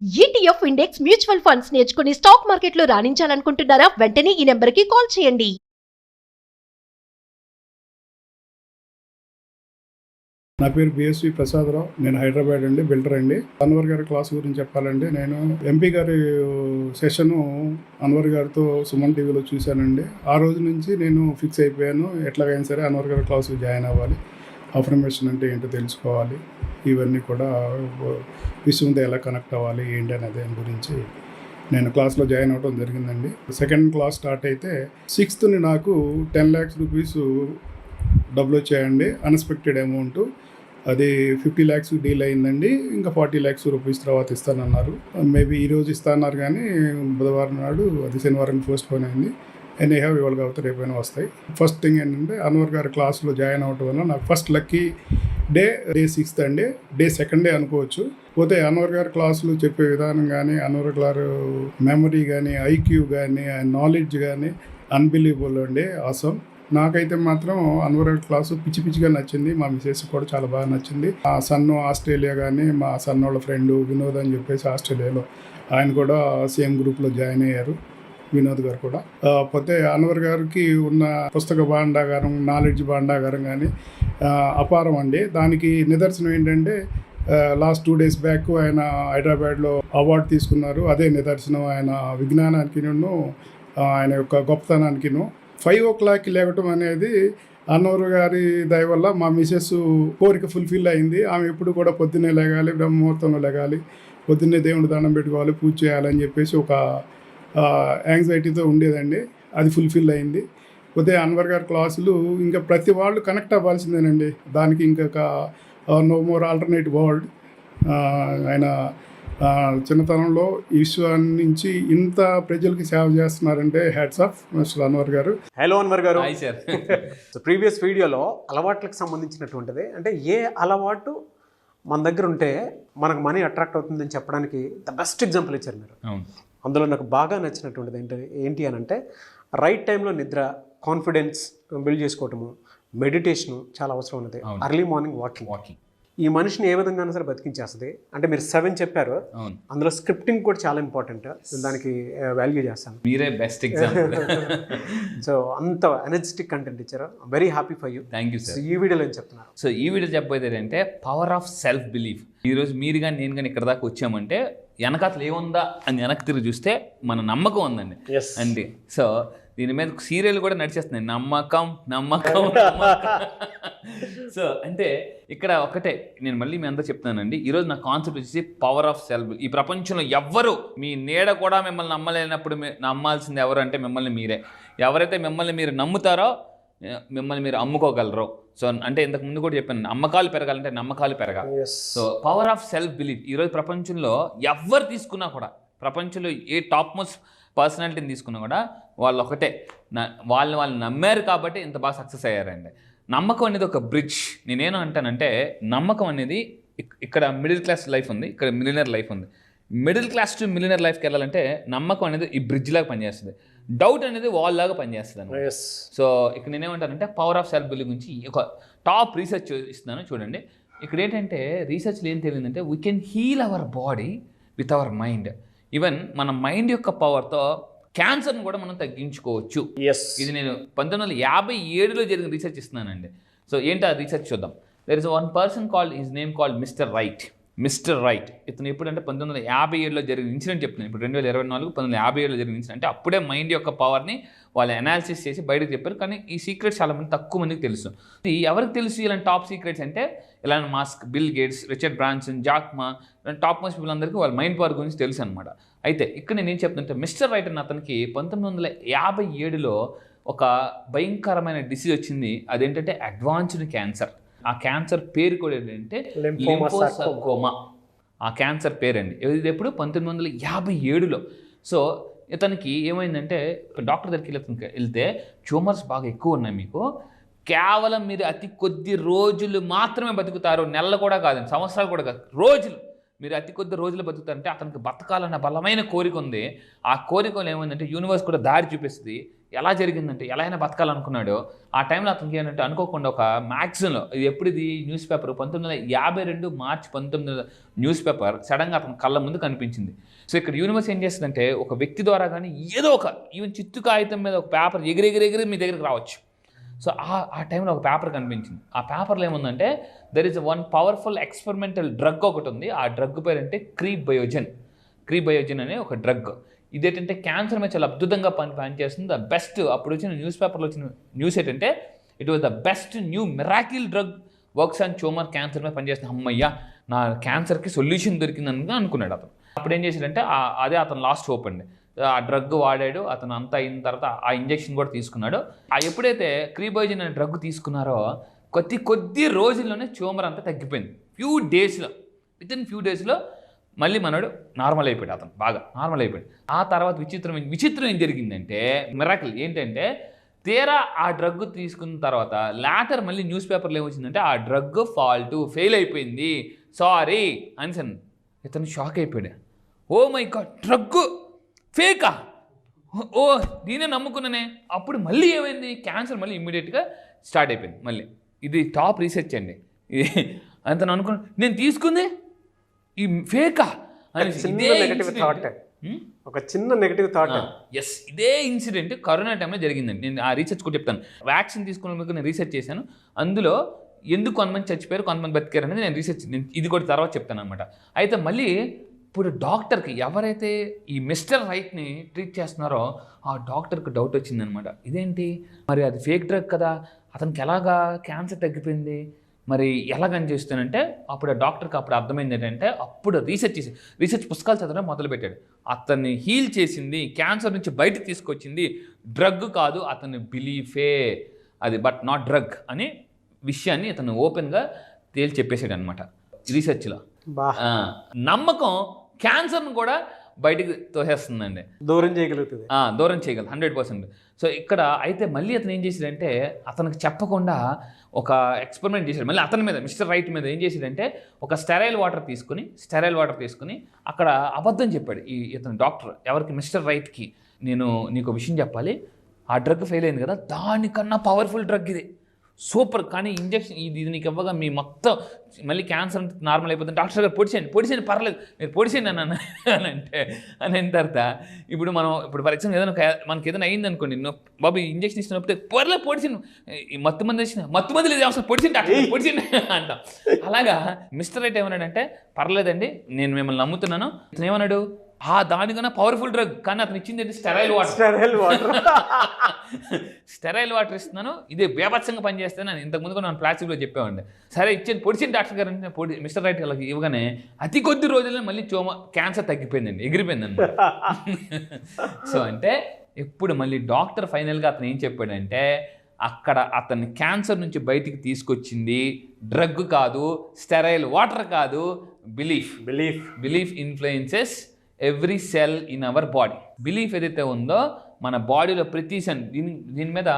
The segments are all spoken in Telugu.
ఈటీఎఫ్ ఇండెక్స్ మ్యూచువల్ ఫండ్స్ నేర్చుకుని స్టాక్ మార్కెట్లో రాణించాలనుకుంటున్నారా? వెంటనే ఈ నెంబర్కి కాల్ చేయండి. నా పేరు బిఎస్వి ప్రసాదరావు. నేను హైదరాబాద్ అండి, బిల్డర్ అండి. అన్వర్ గారి క్లాస్ గురించి చెప్పాలంటే, నేను ఎంపీ గారి సెషను అన్వర్ గారితో సుమన్ టీవీలో చూశానండి. ఆ రోజు నుంచి నేను ఫిక్స్ అయిపోయాను, ఎట్లాగైనా సరే అన్వర్ గారి క్లాస్కి జాయిన్ అవ్వాలి, అఫర్మేషన్ అంటే ఏంటో తెలుసుకోవాలి, ఇవన్నీ కూడా విషయంతో ఎలా కనెక్ట్ అవ్వాలి ఏంటి అనే దాని గురించి నేను క్లాస్లో జాయిన్ అవ్వడం జరిగిందండి. సెకండ్ క్లాస్ స్టార్ట్ అయితే 6th నాకు 10 lakhs రూపీస్ డబ్బులు వచ్చాయండి. Unexpected amount. అది 50 lakhs డీల్ అయిందండి. ఇంకా 40 lakhs రూపీస్ తర్వాత ఇస్తానన్నారు. మేబీ ఈరోజు ఇస్తాన్నారు, కానీ బుధవారం నాడు, అది శనివారం పోస్ట్ పోన్ అయింది. ఎనీహౌ ఇవాళ కాబట్టి రేపైనా వస్తాయి. ఫస్ట్ థింగ్ ఏంటంటే, అన్వర్ గారి క్లాస్లో జాయిన్ అవ్వటం వల్ల నాకు ఫస్ట్ లక్కీ డే 6th అండి. డే 2nd అనుకోవచ్చు. పోతే అన్వర్ గారి క్లాసులు చెప్పే విధానం కానీ, అన్వర్ గారు మెమరీ కానీ, ఐక్యూ కానీ, నాలెడ్జ్ కానీ అన్బిలీవబుల్ అండి, ఆసమ్. నాకైతే మాత్రం అన్వర్ గారి క్లాసు పిచ్చి పిచ్చిగా నచ్చింది. మా మిసెస్ కూడా చాలా బాగా నచ్చింది. ఆ సన్ను ఆస్ట్రేలియా కానీ, మా సన్న వాళ్ళ ఫ్రెండ్ వినోద్ అని చెప్పేసి ఆస్ట్రేలియాలో, ఆయన కూడా సేమ్ గ్రూప్లో జాయిన్ అయ్యారు, వినోద్ గారు కూడా. పోతే అన్వర్ గారికి ఉన్న పుస్తక భాండాగారం, నాలెడ్జ్ భాండాగారం కానీ అపారం అండి. దానికి నిదర్శనం ఏంటంటే, లాస్ట్ 2 days బ్యాక్ ఆయన హైదరాబాద్లో అవార్డు తీసుకున్నారు. అదే నిదర్శనం ఆయన విజ్ఞానానికి, ఆయన యొక్క గొప్పతనానికి. 5 o'clock లేవటం అనేది అన్వర్ గారి దయ వల్ల మా మిసెస్ కోరిక ఫుల్ఫిల్ అయింది. ఆమె ఎప్పుడు కూడా పొద్దున్నే లేగాలి, బ్రహ్మముహూర్తంలో లేగాలి, పొద్దున్నే దేవుడు దండం పెట్టుకోవాలి, పూజ చేయాలని చెప్పేసి ఒక యాంగ్జైటీతో ఉండేదండి. అది ఫుల్ఫిల్ అయింది. పోతే అన్వర్ గారి క్లాసులు ఇంకా ప్రతి వాళ్ళు కనెక్ట్ అవ్వాల్సిందేనండి. దానికి ఇంకొక నో మోర్ ఆల్టర్నేట్ వరల్డ్. ఆయన చిన్నతనంలో ఈ విశ్వాన్ని నుంచి ఇంత ప్రజలకి సేవ చేస్తున్నారంటే హ్యాట్స్ ఆఫ్ మిస్టర్ అన్వర్ గారు. హలో అన్వర్ గారు. Hi sir. ప్రీవియస్ వీడియోలో అలవాట్లకు సంబంధించినటువంటిది, అంటే ఏ అలవాటు మన దగ్గర ఉంటే మనకు మనీ అట్రాక్ట్ అవుతుందని చెప్పడానికి ద బెస్ట్ ఎగ్జాంపుల్ ఇచ్చారు మీరు. అందులో నాకు బాగా నచ్చినటువంటిది ఏంటి అని అంటే, రైట్ టైంలో నిద్ర, కాన్ఫిడెన్స్ బిల్డ్ చేసుకోవటము, మెడిటేషను చాలా అవసరం ఉన్నది. అర్లీ మార్నింగ్ వాకింగ్ ఈ మనిషిని ఏ విధంగా సరే బతికించేస్తుంది. అంటే మీరు 7 చెప్పారు, అందులో స్క్రిప్టింగ్ కూడా చాలా ఇంపార్టెంట్. దానికి వాల్యూ చేస్తాను. మీరే బెస్ట్ ఎగ్జాంపుల్. సో అంత ఎనర్జెటిక్ కంటెంట్ ఇచ్చారు. Very happy for you. Thank you sir. ఈ వీడియోలో ఏం చెప్తున్నారు? సో ఈ వీడియో చెప్పబోయేది ఏంటంటే, పవర్ ఆఫ్ సెల్ఫ్ బిలీఫ్. ఈరోజు మీరు కానీ నేను కానీ ఇక్కడ దాకా వచ్చామంటే వెనకాతలు ఏముందా అని వెనక్కి తిరిగి చూస్తే మన నమ్మకం ఉందండి అంతే. సో దీని మీద సీరియల్ కూడా నడిచేస్తున్నాయి, నమ్మకం నమ్మకం నమ్మకం. సో అంటే ఇక్కడ ఒకటే నేను మళ్ళీ మీ అందరూ చెప్తున్నానండి, ఈరోజు నా కాన్సెప్ట్ వచ్చేసి పవర్ ఆఫ్ సెల్ఫ్. ఈ ప్రపంచంలో ఎవ్వరు మీ నీడ కూడా మిమ్మల్ని నమ్మలేనప్పుడు నమ్మాల్సింది ఎవరు అంటే మిమ్మల్ని మీరే. ఎవరైతే మిమ్మల్ని మీరు నమ్ముతారో మిమ్మల్ని మీరు అమ్ముకోగలరు. సో అంటే ఇంతకు ముందు కూడా చెప్పాను, అమ్మకాలు పెరగాలంటే నమ్మకాలు పెరగాలి. So power of self belief. ఈరోజు ప్రపంచంలో ఎవరు తీసుకున్నా కూడా, ప్రపంచంలో ఏ టాప్ మోస్ట్ పర్సనాలిటీని తీసుకున్నా కూడా వాళ్ళు ఒకటే, వాళ్ళు నమ్మారు కాబట్టి ఇంత బాగా సక్సెస్ అయ్యారండి. నమ్మకం అనేది ఒక బ్రిడ్జ్. నేనేను అంటానంటే, నమ్మకం అనేది ఇక్కడ మిడిల్ క్లాస్ లైఫ్ ఉంది, ఇక్కడ మిలియనర్ లైఫ్ ఉంది. మిడిల్ క్లాస్ టు మిలియనర్ లైఫ్కి వెళ్ళాలంటే నమ్మకం అనేది ఈ బ్రిడ్జ్ లాగా పనిచేస్తుంది. డౌట్ అనేది వాల్ లాగా పనిచేస్తుంది అన్నమాట. సో ఇక్కడ నేనేమంటానంటే, పవర్ ఆఫ్ సెల్ఫ్ బిలీఫ్ గురించి ఒక టాప్ రీసెర్చ్ ఇస్తున్నాను చూడండి. ఇక్కడ ఏంటంటే రీసెర్చ్లో ఏం తెలియదంటే, we can heal our body with our mind. Even మన మైండ్ యొక్క పవర్తో క్యాన్సర్ని కూడా మనం తగ్గించుకోవచ్చు. ఇది నేను 1957లో జరిగిన రీసెర్చ్ ఇస్తున్నానండి. సో ఏంటి ఆ రీసెర్చ్ చూద్దాం. There is one person called, his name called mister right. ఇతను ఎప్పుడంటే 1957లో జరిగిన ఇన్సిడెంట్ చెప్తున్నాను. ఇప్పుడు 2024, 1957లో జరిగిన ఇన్సిడెంట్. అంటే అప్పుడే మైండ్ యొక్క పవర్ని వాళ్ళు అనాలిసిస్ చేసి బయటకు చెప్పారు. కానీ ఈ సీక్రెట్స్ చాలా మంది తక్కువ మందికి తెలుసు. ఇది ఎవరికి తెలుసు ఇలాంటి టాప్ సీక్రెట్స్ అంటే, ఇలాంటి mask, bill gates, Richard Branson, Jack మా, టాప్ మోస్ట్ పీపుల్ అందరికీ వాళ్ళ మైండ్ పవర్ గురించి తెలుసు అనమాట. అయితే ఇక్కడ నేను ఏం చెప్తుంటే, మిస్టర్ రైట్ అన్న అతనికి 1957లో ఒక భయంకరమైన డిసీజ్ వచ్చింది. అదేంటంటే అడ్వాన్స్డ్ క్యాన్సర్. ఆ క్యాన్సర్ పేరు కూడా ఏంటంటే లింఫోసార్కోమా. ఆ క్యాన్సర్ పేరండి. ఇది ఎప్పుడు 1957లో. సో ఇతనికి ఏమైందంటే, డాక్టర్ దగ్గరికి వెళ్తే, ట్యూమర్స్ బాగా ఎక్కువ ఉన్నాయి మీకు, కేవలం మీరు అతి కొద్ది రోజులు మాత్రమే బతుకుతారు, నెలలు కూడా కాదండి, సంవత్సరాలు కూడా కాదు, రోజులు. మీరు అతి కొద్ది రోజులు బతుకుతారంటే అతనికి బతకాలన్న బలమైన కోరిక ఉంది. ఆ కోరికలు ఏమైందంటే యూనివర్స్ కూడా దారి చూపిస్తుంది. ఎలా జరిగిందంటే ఎలా అయినా బతకాలనుకున్నాడో ఆ టైంలో అతనికి ఏంటంటే అనుకోకుండా ఒక మ్యాగజైన్లో, ఇది ఎప్పుడు ఇది న్యూస్ పేపర్ 1952 మార్చి 19 న్యూస్ పేపర్ సడన్గా అతని కళ్ళ ముందు కనిపించింది. సో ఇక్కడ యూనివర్స్ ఏం చేస్తుందంటే ఒక వ్యక్తి ద్వారా కానీ ఏదో ఒక ఈవెన్ చిత్తు కాగితం మీద ఒక పేపర్ ఎగిరెగిరెగిరి మీ దగ్గరికి రావచ్చు. సో ఆ టైంలో ఒక పేపర్ కనిపించింది. ఆ పేపర్లో ఏముందంటే there is one powerful experimental drug ఒకటి ఉంది. ఆ డ్రగ్ పేరు అంటే క్రీబయోజన్ అనే ఒక డ్రగ్. ఇదేంటంటే క్యాన్సర్ మీద చాలా అద్భుతంగా పనిచేస్తుంది. ద బెస్ట్ అప్పుడు వచ్చిన న్యూస్ పేపర్లో వచ్చిన న్యూస్ ఏంటంటే it was the best new miracle drug works on tumour, cancer మీద పనిచేస్తుంది. అమ్మయ్య నా క్యాన్సర్కి సొల్యూషన్ దొరికిందని అనుకున్నాడు అతను. అప్పుడు ఏం చేశాడంటే అదే అతను లాస్ట్ హోప్ అండి. ఆ డ్రగ్ వాడాడు, అతను అంతా అయిన తర్వాత ఆ ఇంజెక్షన్ కూడా తీసుకున్నాడు. ఎప్పుడైతే క్రీబయోజన్ అనే డ్రగ్ తీసుకున్నారో కొద్ది రోజుల్లోనే ట్యూమర్ అంతా తగ్గిపోయింది. వితిన్ ఫ్యూ డేస్లో మళ్ళీ మనోడు నార్మల్ అయిపోయాడు. అతను బాగా నార్మల్ అయిపోయాడు. ఆ తర్వాత విచిత్రం ఏం జరిగిందంటే మిరాకిల్ ఏంటంటే తీరా ఆ డ్రగ్ తీసుకున్న తర్వాత లాటర్ మళ్ళీ న్యూస్ పేపర్లో ఏమొచ్చిందంటే ఆ డ్రగ్ ఫెయిల్ అయిపోయింది, సారీ అని. ఇతను షాక్ అయిపోయాడు. ఓ మై గాడ్, డ్రగ్ ఫేకా, ఓ నేనే నమ్ముకున్నానే. అప్పుడు మళ్ళీ ఏమైంది, క్యాన్సర్ మళ్ళీ ఇమ్మీడియట్గా స్టార్ట్ అయిపోయింది. మళ్ళీ ఇది టాప్ రీసెర్చ్ అండి. అతను అనుకున్నాను నేను తీసుకుంది ఈ ఫేకా అని. ఒక చిన్న నెగటివ్ థాట్. ఎస్, ఇదే ఇన్సిడెంట్ కరోనా టైంలో జరిగిందండి. నేను ఆ రీసెర్చ్ కూడా చెప్తాను. వ్యాక్సిన్ తీసుకున్నందుకు నేను రీసెర్చ్ చేశాను. అందులో ఎందుకు కొంతమంది చచ్చిపోయారు కొంతమంది బతికారు అనేది నేను ఇది కూడా తర్వాత చెప్తాను అనమాట. అయితే మళ్ళీ ఇప్పుడు డాక్టర్కి ఎవరైతే ఈ మిస్టర్ రైట్ని ట్రీట్ చేస్తున్నారో ఆ డాక్టర్కి డౌట్ వచ్చిందనమాట. ఇదేంటి మరి అది ఫేక్ డ్రగ్ కదా, అతనికి ఎలాగా క్యాన్సర్ తగ్గిపోయింది, మరి ఎలాగని చేస్తానంటే అప్పుడు ఆ డాక్టర్కి అప్పుడు అర్థమైంది ఏంటంటే అప్పుడు రీసెర్చ్ పుస్తకాలు చదవడం మొదలుపెట్టాడు. అతన్ని హీల్ చేసింది, క్యాన్సర్ నుంచి బయటకు తీసుకొచ్చింది డ్రగ్ కాదు, అతని బిలీఫే అది, బట్ నాట్ డ్రగ్ అనే విషయాన్ని అతను ఓపెన్గా తేల్చి చెప్పేసాడు అనమాట రీసెర్చ్లో. నమ్మకం క్యాన్సర్ను కూడా బయటికి తోసేస్తుందండి, దూరం చేయగలదు 100%. సో ఇక్కడ అయితే మళ్ళీ అతను ఏం చేశాడంటే అతనికి చెప్పకుండా ఒక ఎక్స్పెరిమెంట్ చేశాడు మళ్ళీ అతని మీద, మిస్టర్ రైట్ మీద. ఏం చేశాడంటే ఒక స్టెరైల్ వాటర్ తీసుకుని అక్కడ అబద్ధం చెప్పాడు ఇతను డాక్టర్ ఎవరికి, మిస్టర్ రైట్కి. నేను నీకు విషయం చెప్పాలి, ఆ డ్రగ్ ఫెయిల్ అయింది కదా, దానికన్నా పవర్ఫుల్ డ్రగ్ ఇది, సూపర్, కానీ ఇంజెక్షన్ ఇది నీకు ఇవ్వగా మీ మొత్తం మళ్ళీ క్యాన్సర్ నార్మల్ అయిపోతుంది. డాక్టర్ గారు పొడిచేయండి పర్లేదు, మీరు పొడిచేయండి అని అయిన తర్వాత ఇప్పుడు ఫర్ ఎగ్జాంపుల్ ఏదైనా మనకి ఏదైనా అయింది అనుకోండి, బాబు ఇంజెక్షన్ ఇచ్చినప్పుడు పర్లేదు పొడిచింది, మత్తు మంది లేదు అవసరం పొడిచింది డాక్టర్ పొడిచింది అంటాం. అలాగా మిస్టర్ రైట్ ఏమన్నాడంటే పర్లేదండి నేను మిమ్మల్ని నమ్ముతున్నాను. అతను ఏమన్నాడు, దానికన్నా పవర్ఫుల్ డ్రగ్, కానీ అతను ఇచ్చింది స్టెరైల్ వాటర్ ఇస్తున్నాను, ఇదే బేభత్సంగా పనిచేస్తాను అని ఇంతకుముందు కూడా మనం ప్లాస్టిక్లో చెప్పామండి. సరే ఇచ్చింది పొడిచింది డాక్టర్ గారు అంటే మిస్టర్ రైట్ వాళ్ళకి ఇవ్వగానే అతి కొద్ది రోజుల్లో మళ్ళీ క్యాన్సర్ తగ్గిపోయిందండి, ఎగిరిపోయిందండి. సో అంటే ఇప్పుడు మళ్ళీ డాక్టర్ ఫైనల్గా అతను ఏం చెప్పాడంటే అక్కడ అతన్ని క్యాన్సర్ నుంచి బయటికి తీసుకొచ్చింది డ్రగ్ కాదు, స్టెరైల్ వాటర్ కాదు, belief influences every cell in our body. Belief ఏదైతే ఉందో మన బాడీలో ప్రతి సెల్, దీని మీద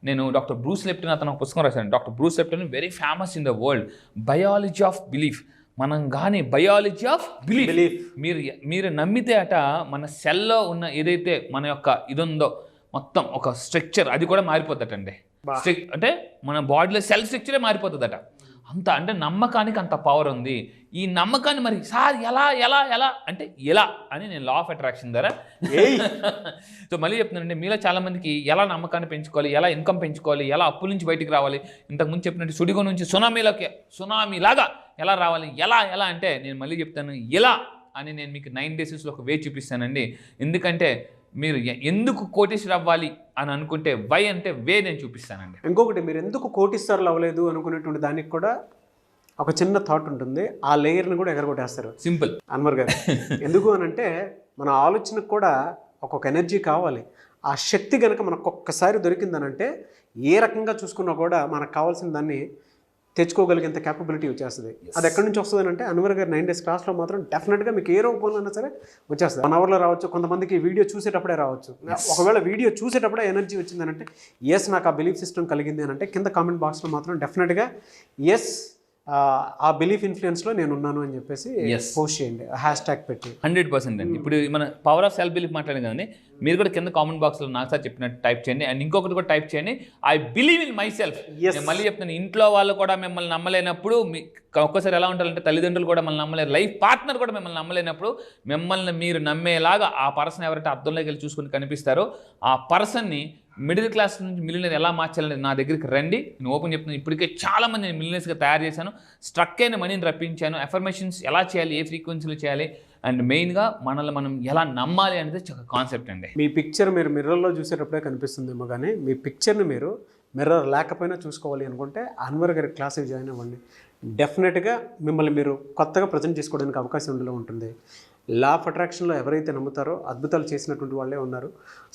నేను డాక్టర్ బ్రూస్ లిప్టన్ అతను ఒక పుస్తకం రాశాను. Doctor Bruce Lipton very famous in the world, biology of belief. మనం కానీ బయాలజీ ఆఫ్ బిలీఫ్ మీరు నమ్మితే అట మన సెల్లో ఉన్న ఏదైతే మన యొక్క ఇది ఉందో మొత్తం ఒక స్ట్రక్చర్ అది కూడా మారిపోతుందండి. అంటే మన బాడీలో సెల్ స్ట్రక్చరే మారిపోతుందట. అంత అంటే నమ్మకానికి అంత పవర్ ఉంది. ఈ నమ్మకాన్ని మరి సార్ ఎలా అంటే ఎలా అని నేను లా ఆఫ్ అట్రాక్షన్ ద్వారా సో మళ్ళీ చెప్తున్నానండి, మీలో చాలామందికి ఎలా నమ్మకాన్ని పెంచుకోవాలి, ఎలా ఇన్కమ్ పెంచుకోవాలి, ఎలా అప్పుల నుంచి బయటికి రావాలి, ఇంతకుముందు చెప్పినట్టు సుడిగో నుంచి సునామీలాగా ఎలా రావాలి, ఎలా అంటే నేను మళ్ళీ చెప్తాను ఎలా అని నేను మీకు 9 డేస్లో ఒక వే చూపిస్తానండి. ఎందుకంటే మీరు ఎందుకు కోటీశ్వరు అవ్వాలి అని అనుకుంటే వై అంటే వే నేను చూపిస్తానండి. ఇంకొకటి, మీరు ఎందుకు కోటీశ్వరులు అవ్వలేదు అనుకునేటువంటి దానికి కూడా ఒక చిన్న థాట్ ఉంటుంది, ఆ లేయర్ని కూడా ఎగరగొట్టేస్తారు. సింపుల్ అన్వర్ గారు. ఎందుకు అని అంటే మన ఆలోచనకు కూడా ఒక్కొక్క ఎనర్జీ కావాలి. ఆ శక్తి కనుక మనకు ఒక్కసారి దొరికిందనంటే ఏ రకంగా చూసుకున్నా కూడా మనకు కావాల్సిన దాన్ని తెచ్చుకోగలిగేంత క్యాపబిలిటీ వచ్చేస్తుంది. అది ఎక్కడి నుంచి వస్తుంది అంటే అన్వర్ గారు 9 డేస్ క్లాస్లో మాత్రం డెఫినెట్గా మీకు ఏ రూపంలో అయినా సరే వచ్చేస్తుంది. 1 అవర్లో రావచ్చు, కొంతమందికి వీడియో చూసేటప్పుడే రావచ్చు. ఒకవేళ వీడియో చూసేటప్పుడే ఎనర్జీ వచ్చిందనంటే ఎస్ నాకు ఆ బిలీఫ్ సిస్టమ్ కలిగింది అని అంటే కింద కామెంట్ బాక్స్లో మాత్రం డెఫినెట్గా ఎస్ ఆ బిలీఫ్ ఇన్ఫ్లుయెన్స్లో నేను ఉన్నాను అని చెప్పేసి పోస్ట్ చేయండి, హ్యాష్ ట్యాగ్ పెట్టి. 100% అండి. ఇప్పుడు మన పవర్ ఆఫ్ సెల్ఫ్ బిలీఫ్ మాట్లాడాం కదండి, మీరు కూడా కింద కామెంట్ బాక్స్లో నాకు సార్ చెప్పినట్టు టైప్ చేయండి. అండ్ ఇంకొకటి కూడా టైప్ చేయండి, I believe in my self. నేను మళ్ళీ చెప్తాను, ఇంట్లో వాళ్ళు కూడా మిమ్మల్ని నమ్మలేనప్పుడు ఒక్కసారి ఎలా ఉంటారంటే తల్లిదండ్రులు కూడా మిమ్మల్ని నమ్మలేరు, లైఫ్ పార్ట్నర్ కూడా మిమ్మల్ని నమ్మలేనప్పుడు మిమ్మల్ని మీరు నమ్మేలాగా ఆ పర్సన్ ఎవరైతే అద్దంలోకి వెళ్ళి చూసుకుని కనిపిస్తారో ఆ పర్సన్ని మిడిల్ క్లాస్ నుంచి మిలియనర్ ఎలా మార్చాలని నా దగ్గరికి రండి. నేను ఓపెన్ చెప్తున్నాను, ఇప్పటికే చాలామంది నేను మిలియనర్స్గా తయారు చేశాను, స్ట్రక్ అయిన మనీని రప్పించాను, ఎఫర్మేషన్స్ ఎలా చేయాలి, ఏ ఫ్రీక్వెన్సీలో చేయాలి, అండ్ మెయిన్గా మనల్ని మనం ఎలా నమ్మాలి అనేది ఒక కాన్సెప్ట్ అండి. మీ పిక్చర్ మీరు మిర్రర్లో చూసేటప్పుడే కనిపిస్తుందేమో, కానీ మీ పిక్చర్ని మీరు మిర్రర్ లేకపోయినా చూసుకోవాలి అనుకుంటే అన్వర్ గారి క్లాస్కి జాయిన్ అవ్వండి. డెఫినెట్గా మిమ్మల్ని మీరు కొత్తగా ప్రజెంట్ చేసుకోవడానికి అవకాశం ఉండలో ఉంటుంది. లా ఆఫ్ అట్రాక్షన్లో ఎవరైతే నమ్ముతారో అద్భుతాలు చేసినటువంటి వాళ్ళే ఉన్నారు.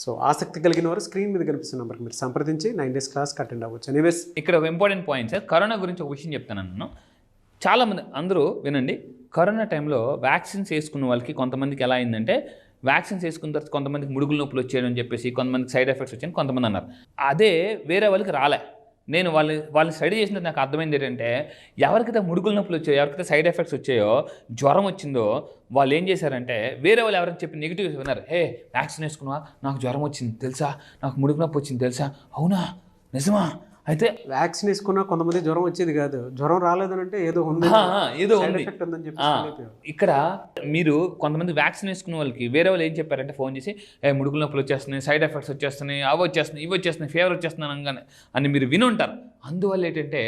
సో ఆసక్తి కలిగిన వారు స్క్రీన్ మీద కనిపిస్తున్న నెంబర్కి మీరు సంప్రదించి 9 days క్లాస్కి అటెండ్ అవ్వచ్చు. ఎనీవేస్ ఇక్కడ ఒక ఇంపార్టెంట్ పాయింట్ సార్, కరోనా గురించి ఒక విషయం చెప్తాను నేను. చాలామంది అందరూ వినండి, కరోనా టైంలో వ్యాక్సిన్స్ వేసుకున్న వాళ్ళకి కొంతమందికి ఎలా అయిందంటే, వ్యాక్సిన్స్ వేసుకున్న తర్వాత కొంతమందికి ముడుగులు నొప్పులు వచ్చాయని చెప్పేసి, కొంతమందికి సైడ్ ఎఫెక్ట్స్ వచ్చాయని కొంతమంది అన్నారు. అదే వేరే వాళ్ళకి రాలే. నేను వాళ్ళని స్టడీ చేసినది నాకు అర్థమైంది ఏంటంటే, ఎవరికైతే ముడుగులు నొప్పులు వచ్చాయో, ఎవరికైతే సైడ్ ఎఫెక్ట్స్ వచ్చాయో, జ్వరం వచ్చిందో, వాళ్ళు ఏం చేశారంటే వేరే వాళ్ళు ఎవరైనా చెప్పి నెగిటివ్స్ విన్నారు. హే వ్యాక్సిన్ వేసుకున్నావా, నాకు జ్వరం వచ్చింది తెలుసా, నాకు ముడుగు నొప్పి వచ్చింది తెలుసా, అవునా నిజమా, అయితే వ్యాక్సిన్ వేసుకున్నా కొంతమంది జ్వరం వచ్చేది కాదు, జ్వరం రాలేదని అంటే ఏదో ఉంది, ఏదో ఉంది. ఎఫెక్ట్ ఉందని చెప్పి ఇక్కడ మీరు కొంతమంది వ్యాక్సిన్ వేసుకున్న వాళ్ళకి వేరే వాళ్ళు ఏం చెప్పారంటే ఫోన్ చేసి, ముడుగుల నొప్పులు వచ్చేస్తున్నాయి, సైడ్ ఎఫెక్ట్స్ వచ్చేస్తున్నాయి, అవి వచ్చేస్తున్నాయి, ఇవి వచ్చేస్తున్నాయి, ఫీవర్ వచ్చేస్తున్నాను అనగానే అని మీరు విని ఉంటారు. అందువల్ల ఏంటంటే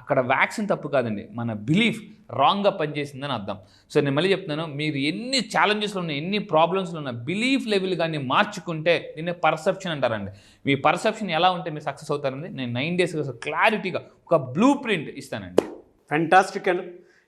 అక్కడ వ్యాక్సిన్ తప్పు కాదండి, మన బిలీఫ్ రాంగ్గా పనిచేసిందని అర్థం. సో నేను మళ్ళీ చెప్తున్నాను, మీరు ఎన్ని ఛాలెంజెస్లో ఉన్న, ఎన్ని ప్రాబ్లమ్స్లో ఉన్న బిలీఫ్ లెవెల్ కానీ మార్చుకుంటే దీన్ని పర్సెప్షన్ అంటారండి. మీ పర్సెప్షన్ ఎలా ఉంటే మీరు సక్సెస్ అవుతారండి. నేను 9 days క్లారిటీగా ఒక బ్లూ ప్రింట్ ఇస్తానండి. Fantastic and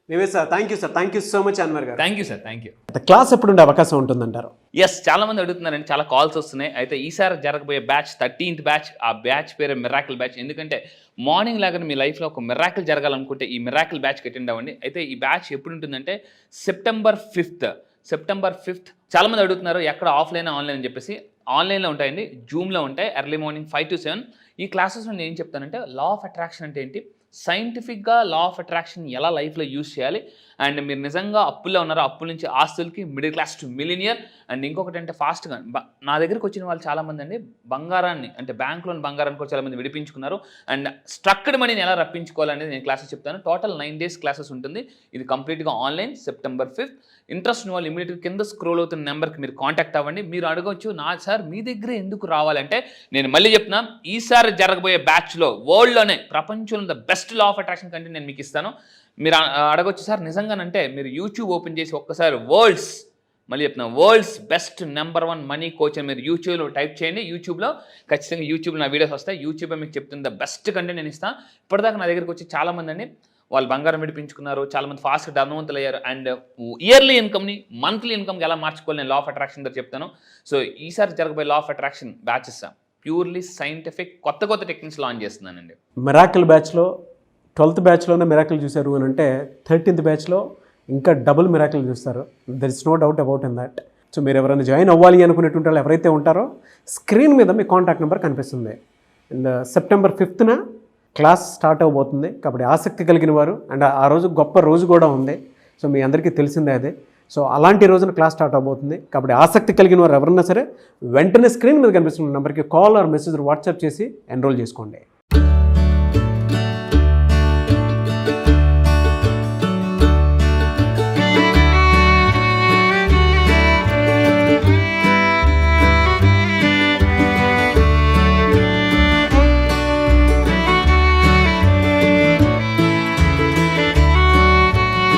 Nivesh sir, thank you sir, thank you so much Anwar గారు. Thank you sir, thank you. Class ఎప్పుడు ఉండే అవకాశం ఉంటుందంటారు? ఎస్, చాలామంది అడుగుతున్నారండి, చాలా కాల్స్ వస్తున్నాయి. అయితే ఈసారి జరగబోయే బ్యాచ్ 13th బ్యాచ్, ఆ బ్యాచ్ పేరు మిరాకిల్ బ్యాచ్. ఎందుకంటే మార్నింగ్ లాగానే మీ లైఫ్లో ఒక మిరాకిల్ జరగాలనుకుంటే ఈ మిరాకిల్ బ్యాచ్కి అటెండ్ అవ్వండి. అయితే ఈ బ్యాచ్ ఎప్పుడు ఉంటుందంటే సెప్టెంబర్ 5th. చాలామంది అడుగుతున్నారు ఎక్కడ ఆఫ్లైన్ ఆన్లైన్ అని చెప్పేసి. ఆన్లైన్లో ఉంటాయండి, జూమ్లో ఉంటాయి, ఎర్లీ మార్నింగ్ 5 to 7. ఈ క్లాసెస్లో నేను ఏం చెప్తానంటే, లా ఆఫ్ అట్రాక్షన్ అంటే ఏంటి, సైంటిఫిక్గా లా ఆఫ్ అట్రాక్షన్ ఎలా లైఫ్లో యూజ్ చేయాలి, అండ్ మీరు నిజంగా అప్పుల్లో ఉన్నారో అప్పుల నుంచి ఆస్తులకి, middle class to millionaire. And ఇంకొకటి అంటే ఫాస్ట్గా నా దగ్గరికి వచ్చిన వాళ్ళు చాలామంది అండి బంగారాన్ని, అంటే బ్యాంక్లోని బంగారాన్ని కూడా చాలామంది విడిపించుకున్నారు. అండ్ స్ట్రక్డ్ మనీని ఎలా రప్పించుకోవాలనేది నేను క్లాసెస్ చెప్తాను. టోటల్ 9 days క్లాసెస్ ఉంటుంది. ఇది కంప్లీట్గా ఆన్లైన్, సెప్టెంబర్ 5th. ఇంట్రెస్ట్ ఉన్న వాళ్ళు ఇమీడియట్గా కింద స్క్రోల్ అవుతున్న నెంబర్కి మీరు కాంటాక్ట్ అవ్వండి. మీరు అడగవచ్చు, నా సార్ మీ దగ్గర ఎందుకు రావాలంటే, నేను మళ్ళీ చెప్తున్నా, ఈసారి జరగబోయే బ్యాచ్లో వరల్డ్లోనే ప్రపంచంలో the best law of attraction content నేను మీకు ఇస్తాను. మీరు అడగొచ్చు సార్ నిజంగానంటే, మీరు యూట్యూబ్ ఓపెన్ చేసి ఒక్కసారి world's best number 1 money coach అని మీరు యూట్యూబ్లో టైప్ చేయండి. యూట్యూబ్లో ఖచ్చితంగా యూట్యూబ్లో నా వీడియోస్ వస్తాయి. యూట్యూబ్ మీకు చెప్తుంది ద బెస్ట్ కంటెంట్ నేను ఇస్తాను. ఇప్పటిదాకా నా దగ్గరికి వచ్చి చాలామంది అండి వాళ్ళు బంగారం విడిపించుకున్నారు, చాలామంది ఫాస్ట్గా ధనవంతులు అయ్యారు. అండ్ ఇయర్లీ ఇన్కమ్ని మంత్లీ ఇన్కమ్కి ఎలా మార్చుకోవాలి నేను లా ఆఫ్ అట్రాక్షన్ దగ్గర చెప్తాను. సో ఈసారి జరగబోయే law of attraction batches purely scientific కొత్త టెక్నిక్స్ లాంచ్ చేస్తున్నానండి. మిరాకిల్ బ్యాచ్లో 12th బ్యాచ్లోనే మిరాకిల్ చూశారు అని అంటే 13th బ్యాచ్లో ఇంకా డబుల్ మిరాకిల్ చూస్తారు. There is no doubt about in that. So మీరు ఎవరైనా జాయిన్ అవ్వాలి అనుకునేటువంటి వాళ్ళు ఎవరైతే ఉంటారో స్క్రీన్ మీద మీ కాంటాక్ట్ నెంబర్ కనిపిస్తుంది. And September 5th class start అవబోతుంది. కాబట్టి ఆసక్తి కలిగిన వారు, అండ్ ఆ రోజు గొప్ప రోజు కూడా ఉంది. సో మీ అందరికీ తెలిసిందే అదే. సో అలాంటి రోజున క్లాస్ స్టార్ట్ అవబోతుంది. కాబట్టి ఆసక్తి కలిగిన వారు ఎవరన్నా సరే వెంటనే స్క్రీన్ మీద కనిపిస్తున్న నెంబర్కి కాల్ ఆర్ మెసేజ్ వాట్సాప్ చేసి ఎన్రోల్ చేసుకోండి.